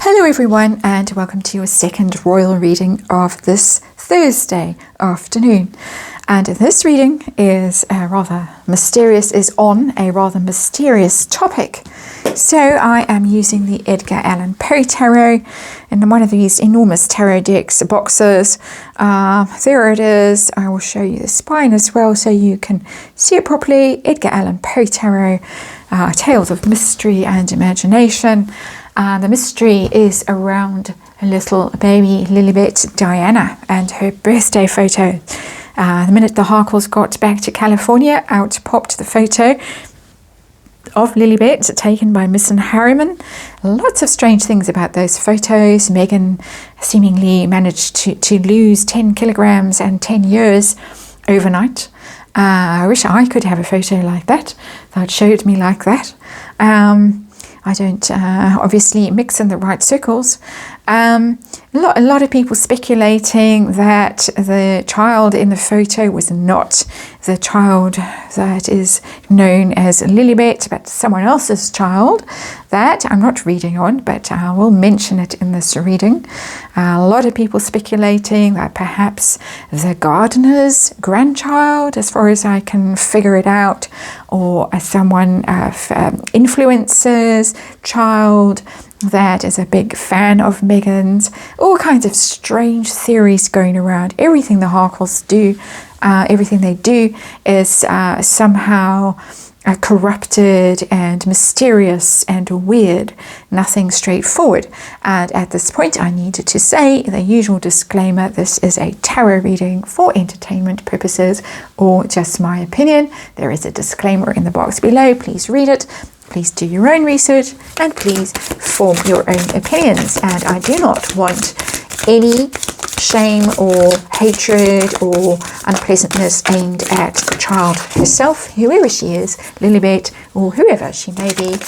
Hello everyone, and welcome to your second royal reading of this Thursday afternoon. And this reading is on a rather mysterious topic. So I am using the Edgar Allan Poe Tarot in one of these enormous tarot decks boxes. There it is. I will show you the spine as well so you can see it properly. Edgar Allan Poe Tarot, Tales of Mystery and Imagination. The mystery is around little baby Lilibet Diana and her birthday photo. The minute the Harkles got back to California, out popped the photo of Lilibet taken by Miss and Harriman. Lots of strange things about those photos. Meghan seemingly managed to lose 10 kilograms and 10 years overnight. I wish I could have a photo like that showed me like that. I don't obviously mix in the right circles. A lot of people speculating that the child in the photo was not the child that is known as Lilibet, but someone else's child. That I'm not reading on, but I will mention it in this reading. A lot of people speculating that perhaps the gardener's grandchild, as far as I can figure it out, or someone of influencer's child that is a big fan of Meghan's. All kinds of strange theories going around. Everything the Harkles do, everything they do is somehow corrupted and mysterious and weird, nothing straightforward. And at this point I needed to say the usual disclaimer: this is a tarot reading for entertainment purposes or just my opinion. There is a disclaimer in the box below. Please read it. Please do your own research and please form your own opinions. And I do not want any shame or hatred or unpleasantness aimed at the child herself, whoever she is, Lilibet, or whoever she may be,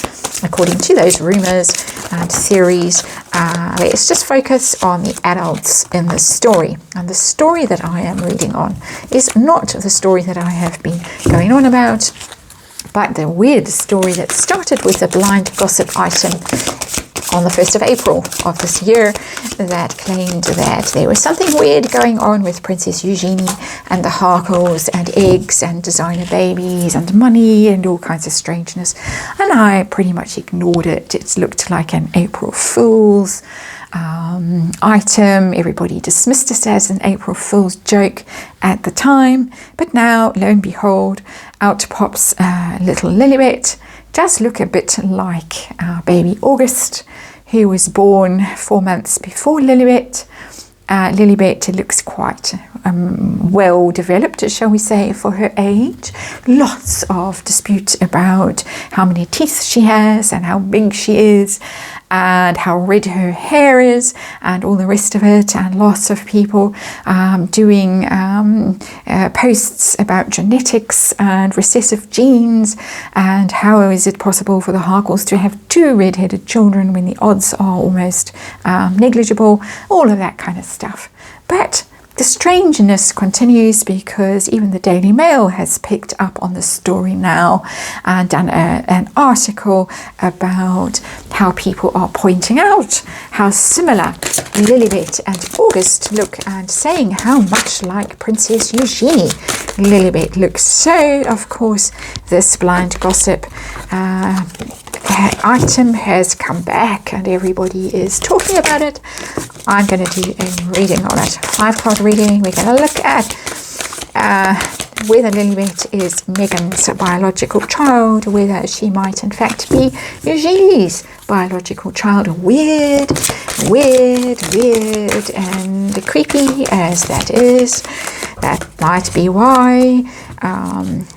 according to those rumours and theories. Let's just focus on the adults in the story. And the story that I am reading on is not the story that I have been going on about, but the weird story that started with a blind gossip item on the 1st of April of this year that claimed that there was something weird going on with Princess Eugenie and the Harkles and eggs and designer babies and money and all kinds of strangeness. And I pretty much ignored it. It looked like an April Fool's item. Everybody dismissed it as an April Fool's joke at the time, but now, lo and behold, out pops little Lilibet. Does look a bit like baby August, who was born 4 months before Lilibet. Lilibet looks quite well developed, shall we say, for her age. Lots of dispute about how many teeth she has and how big she is and how red her hair is and all the rest of it, and lots of people doing posts about genetics and recessive genes and how is it possible for the Harkles to have 2 red-headed children when the odds are almost negligible, all of that kind of stuff. But the strangeness continues because even the Daily Mail has picked up on the story now and done an article about how people are pointing out how similar Lilibet and August look and saying how much like Princess Eugenie Lilibet looks. So, of course, this blind gossip item has come back and everybody is talking about it. I'm going to do a reading on it, 5-card reading. We're going to look at whether Lilibet is Meghan's biological child, whether she might in fact be Eugenie's biological child. Weird, and creepy as that is. That might be why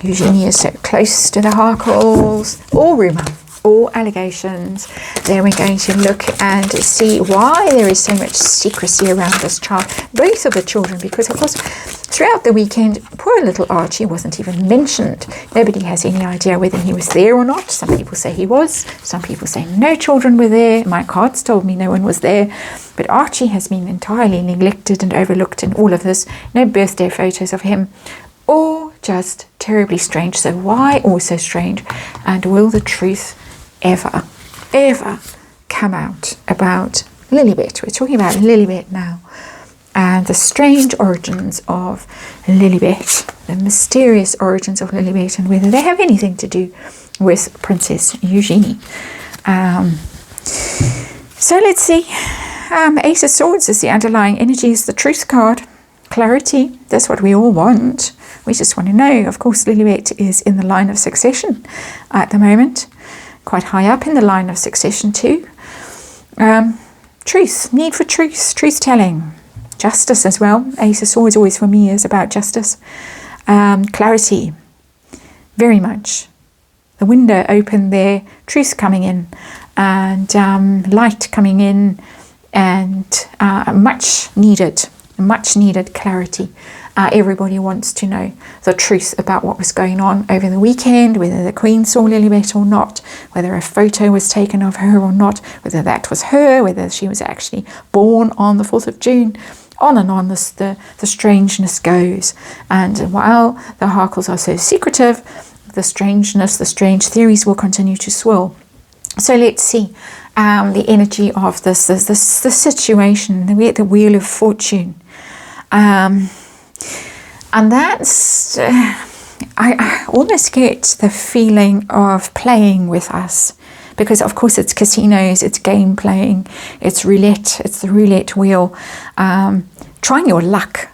Eugenie is so close to the Harkles. All rumour, all allegations. Then we're going to look and see why there is so much secrecy around this child, both of the children, because of course throughout the weekend poor little Archie wasn't even mentioned. Nobody has any idea whether he was there or not. Some people say he was, some people say no children were there. My cards told me no one was there, but Archie has been entirely neglected and overlooked in all of this. No birthday photos of him. All just terribly strange. So why all so strange? And will the truth ever come out about Lilibet. We're talking about Lilibet now, and the strange origins of Lilibet, the mysterious origins of Lilibet, and whether they have anything to do with Princess Eugenie. So let's see. Ace of Swords is the underlying energy, is the truth card. Clarity, that's what we all want. We just want to know. Of course, Lilibet is in the line of succession at the moment, quite high up in the line of succession too. Truth, need for truth, truth-telling. Justice as well. Ace of Swords always for me is about justice. Clarity, very much. The window open there, truth coming in, and light coming in, and much needed clarity. Everybody wants to know the truth about what was going on over the weekend, whether the Queen saw Lilibet or not, whether a photo was taken of her or not, whether that was her, whether she was actually born on the 4th of June. On and on the strangeness goes. And while the Harkles are so secretive, the strangeness, the strange theories will continue to swirl. So let's see the energy of this situation, the Wheel of Fortune. And that's, I almost get the feeling of playing with us. Because of course it's casinos, it's game playing, it's roulette, it's the roulette wheel. Trying your luck.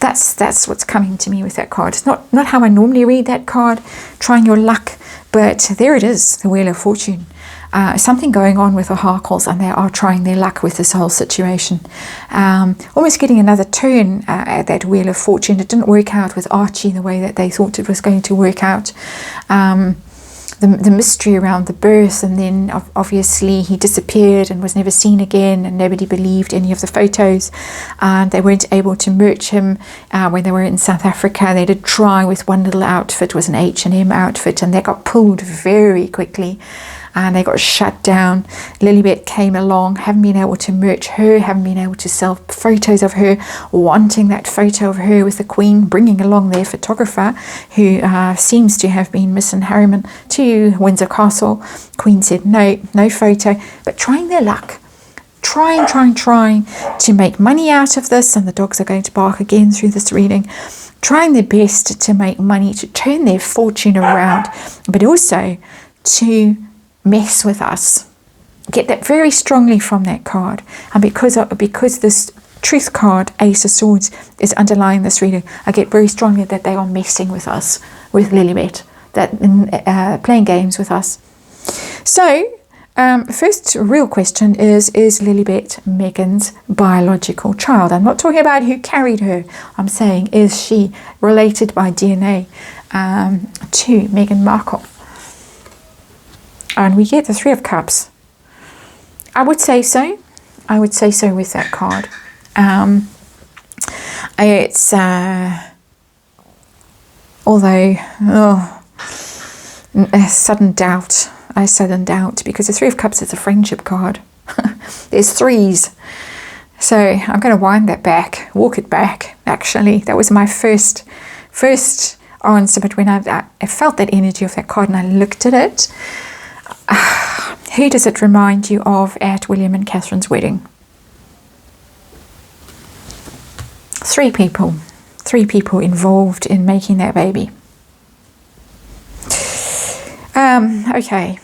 That's what's coming to me with that card. It's not how I normally read that card, trying your luck, but there it is, the Wheel of Fortune. Something going on with the Harkles, and they are trying their luck with this whole situation. Almost getting another turn at that Wheel of Fortune. It didn't work out with Archie the way that they thought it was going to work out. The mystery around the birth, and then obviously he disappeared and was never seen again, and nobody believed any of the photos, and they weren't able to merge him when they were in South Africa. They did try with one little outfit, was an H&M outfit, and they got pulled very quickly and they got shut down. Lilibet came along, haven't been able to merge her, haven't been able to sell photos of her, wanting that photo of her with the Queen, bringing along their photographer who seems to have been missing Harriman to Windsor Castle. Queen said no photo, but trying their luck. Trying to make money out of this, and the dogs are going to bark again through this reading. Trying their best to make money, to turn their fortune around, but also to mess with us. Get that very strongly from that card. And because this truth card, Ace of Swords, is underlying this reading, I get very strongly that they are messing with us, with Lilibet, that playing games with us. So first real question is Lilibet Meghan's biological child? I'm not talking about who carried her. I'm saying, is she related by DNA to Meghan Markle? And we get the Three of Cups. I would say so. I would say so with that card. It's although a sudden doubt, because the Three of Cups is a friendship card. There's threes. So I'm going to wind that back, walk it back, actually. That was my first answer, but when I felt that energy of that card and I looked at it, who does it remind you of at William and Catherine's wedding? Three people involved in making that baby. Okay,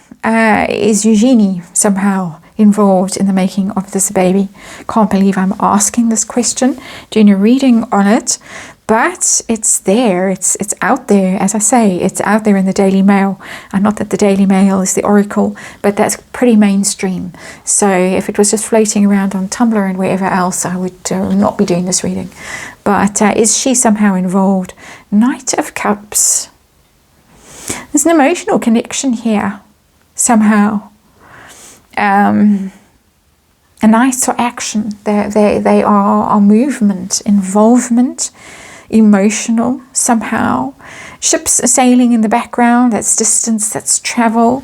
is Eugenie somehow involved in the making of this baby? Can't believe I'm asking this question, doing a reading on it, but it's there, it's out there. As I say, it's out there in the Daily Mail, and not that the Daily Mail is the oracle, but that's pretty mainstream. So if it was just floating around on Tumblr and wherever else, I would not be doing this reading. But is she somehow involved? Knight of Cups. There's an emotional connection here, somehow. A knight for action. They are movement, involvement, emotional somehow. Ships sailing in the background, that's distance, that's travel.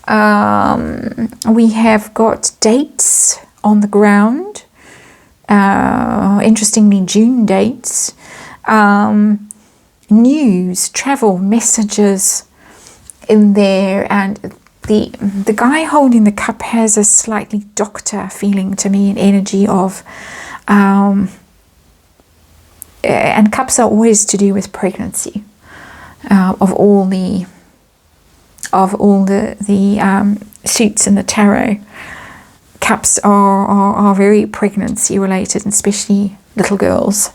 We have got dates on the ground. Interestingly, June dates. News, travel, messages in there, and the guy holding the cup has a slightly doctor feeling to me, an energy of, and cups are always to do with pregnancy. Of all the suits in the tarot, cups are very pregnancy related, and especially little girls.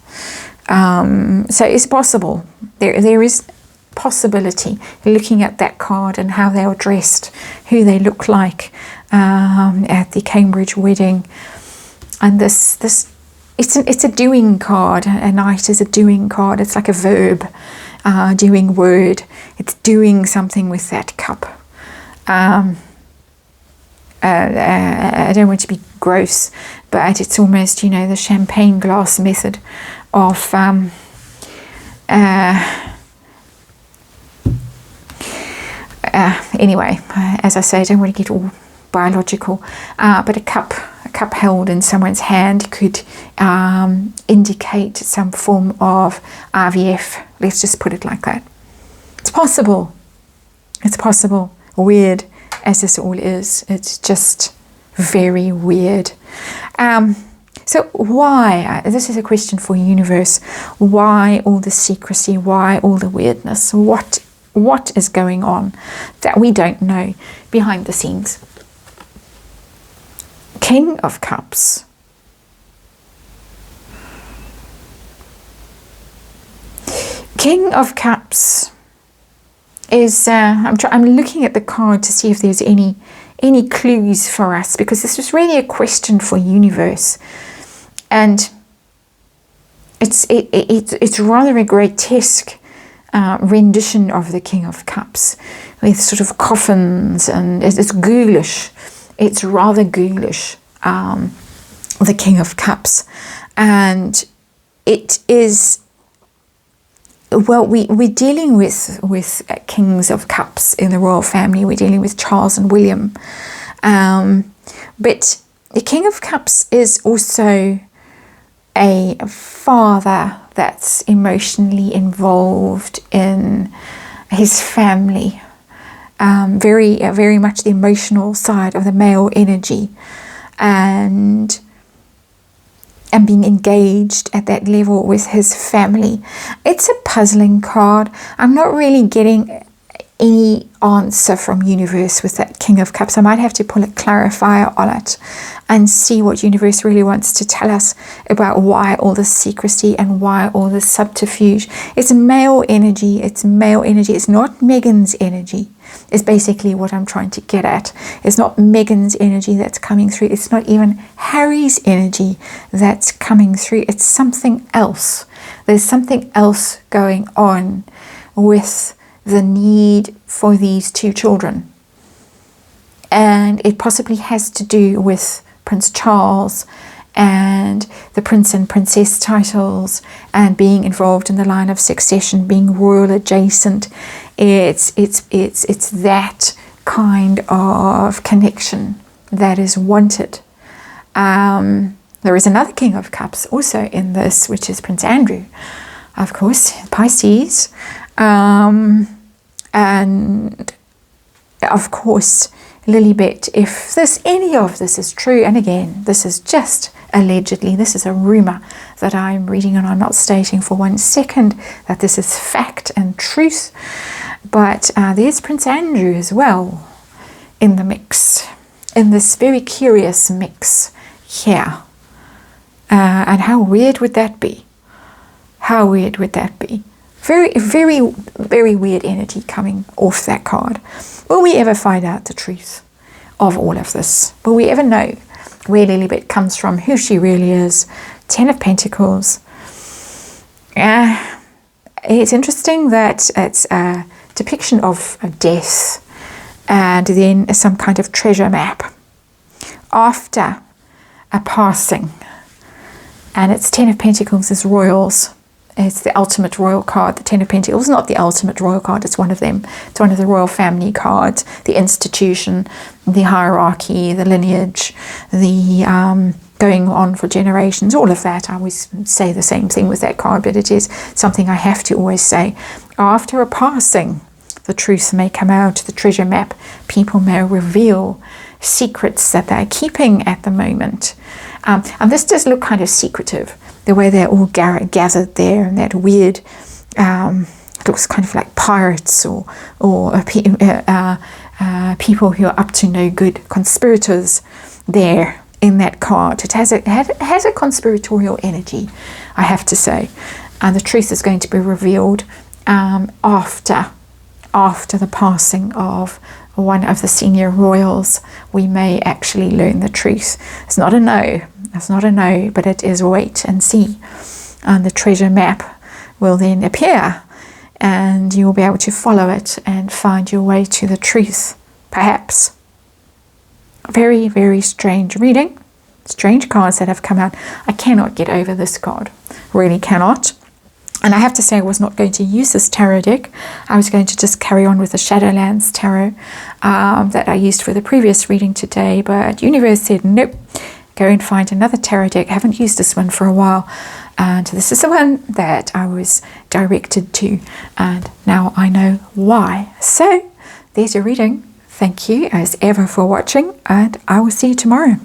So it's possible. There is possibility looking at that card and how they are dressed, who they look like at the Cambridge wedding. And this it's a doing card. A knight is a doing card. It's like a verb, doing word. It's doing something with that cup. I don't want to be gross, but it's almost, the champagne glass method of anyway, as I say, I don't want to get all biological, but a cup held in someone's hand could indicate some form of IVF. Let's just put it like that. It's possible. It's possible. Weird as this all is. It's just very weird. So why, this is a question for universe, why all the secrecy, why all the weirdness? What is going on that we don't know behind the scenes? King of Cups. King of Cups is, I'm looking at the card to see if there's any clues for us, because this was really a question for universe. And it's rather a grotesque rendition of the King of Cups, with sort of coffins, and it's ghoulish. It's rather ghoulish, the King of Cups. And it is, well, we're dealing with Kings of Cups in the royal family. We're dealing with Charles and William. But the King of Cups is also a father that's emotionally involved in his family. Very much the emotional side of the male energy, and being engaged at that level with his family. It's a puzzling card. I'm not really getting any answer from universe with that King of Cups. I might have to pull a clarifier on it and see what universe really wants to tell us about why all this secrecy and why all this subterfuge. It's male energy. It's male energy. It's not Megan's energy, is basically what I'm trying to get at. It's not Megan's energy that's coming through. It's not even Harry's energy that's coming through. It's something else. There's something else going on with the need for these two children. And it possibly has to do with Prince Charles and the prince and princess titles, and being involved in the line of succession, being royal adjacent. It's that kind of connection that is wanted. There is another King of Cups also in this, which is Prince Andrew, of course, Pisces. And of course, Lilibet, if any of this is true, and again, this is just allegedly, this is a rumor that I'm reading, and I'm not stating for 1 second that this is fact and truth, but there's Prince Andrew as well in the mix, in this very curious mix here. And how weird would that be? How weird would that be? Very, very, very weird energy coming off that card. Will we ever find out the truth of all of this? Will we ever know where Lilibet comes from, who she really is? 10 of Pentacles. It's interesting that it's a depiction of a death, and then some kind of treasure map after a passing. And it's 10 of Pentacles is royals. It's the ultimate royal card. The 10 of Pentacles is not the ultimate royal card. It's one of them. It's one of the royal family cards. The institution, the hierarchy, the lineage, the going on for generations, all of that. I always say the same thing with that card, but it is something I have to always say. After a passing, the truth may come out, the treasure map. People may reveal secrets that they're keeping at the moment. And this does look kind of secretive, the way they're all gathered there, and that weird, it looks kind of like pirates or people who are up to no good, conspirators there in that card. It has a conspiratorial energy, I have to say. And the truth is going to be revealed after the passing of one of the senior royals. We may actually learn the truth. It's not a no. It's not a no, but it is wait and see. And the treasure map will then appear, and you'll be able to follow it and find your way to the truth, perhaps. Very, very strange reading. Strange cards that have come out. I cannot get over this card. Really cannot. And I have to say, I was not going to use this tarot deck. I was going to just carry on with the Shadowlands tarot that I used for the previous reading today. But Universe said, nope, go and find another tarot deck. I haven't used this one for a while. And this is the one that I was directed to. And now I know why. So there's your reading. Thank you as ever for watching. And I will see you tomorrow.